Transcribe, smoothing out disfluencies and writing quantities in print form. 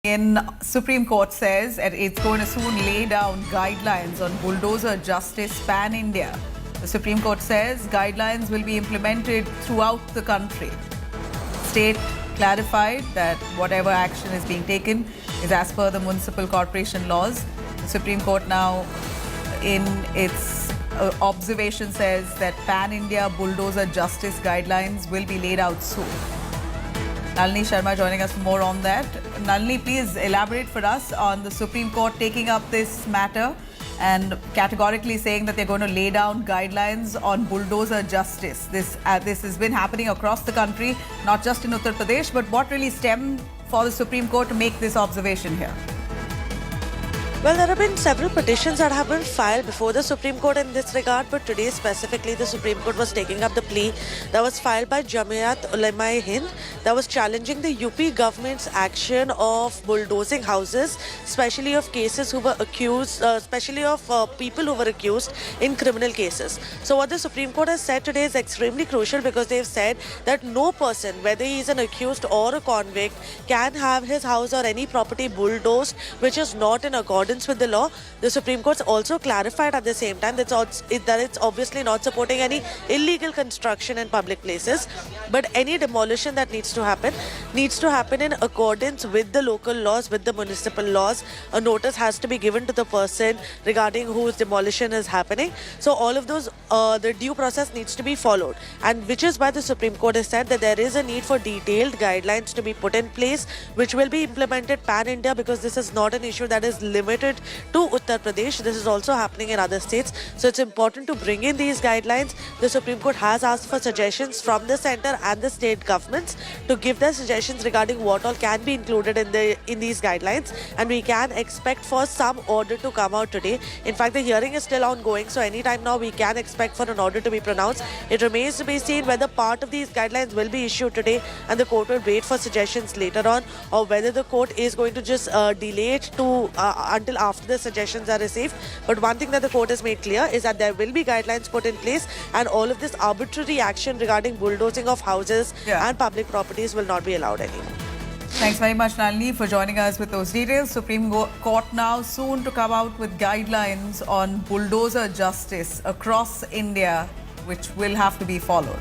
In Supreme Court says that it's going to soon lay down guidelines on bulldozer justice pan-India. The Supreme Court says guidelines will be implemented throughout the country. State clarified that whatever action is being taken is as per the municipal corporation laws. The Supreme Court now in its observation says that pan-India bulldozer justice guidelines will be laid out soon. Nalini Sharma joining us for more on that. Nalini, please elaborate for us on the Supreme Court taking up this matter and categorically saying that they're going to lay down guidelines on bulldozer justice. This has been happening across the country, not just in Uttar Pradesh, but what really stemmed for the Supreme Court to make this observation here? Well, there have been several petitions that have been filed before the Supreme Court in this regard, but today specifically the Supreme Court was taking up the plea that was filed by Jamiat Ulema-e-Hind that was challenging the UP government's action of bulldozing houses, especially of cases who were accused, especially of people who were accused in criminal cases. So what the Supreme Court has said today is extremely crucial because they've said that no person, whether he is an accused or a convict, can have his house or any property bulldozed which is not in accordance with the law. The Supreme Court also clarified at the same time that it's obviously not supporting any illegal construction in public places, but any demolition that needs to happen in accordance with the local laws, with the municipal laws. A notice has to be given to the person regarding whose demolition is happening. So all of those, the due process needs to be followed, and which is why the Supreme Court has said that there is a need for detailed guidelines to be put in place, which will be implemented pan-India, because this is not an issue that is limited to Uttar Pradesh. This is also happening in other states. So it's important to bring in these guidelines. The Supreme Court has asked for suggestions from the centre and the state governments to give their suggestions regarding what all can be included in these guidelines, and we can expect for some order to come out today. In fact, the hearing is still ongoing, so anytime now we can expect for an order to be pronounced. It remains to be seen whether part of these guidelines will be issued today and the court will wait for suggestions later on, or whether the court is going to just delay it to until after the suggestions are received. But one thing that the court has made clear is that there will be guidelines put in place, and all of this arbitrary action regarding bulldozing of houses and public properties will not be allowed anymore. Thanks very much, Nalini, for joining us with those details. Supreme Court now soon to come out with guidelines on bulldozer justice across India, which will have to be followed.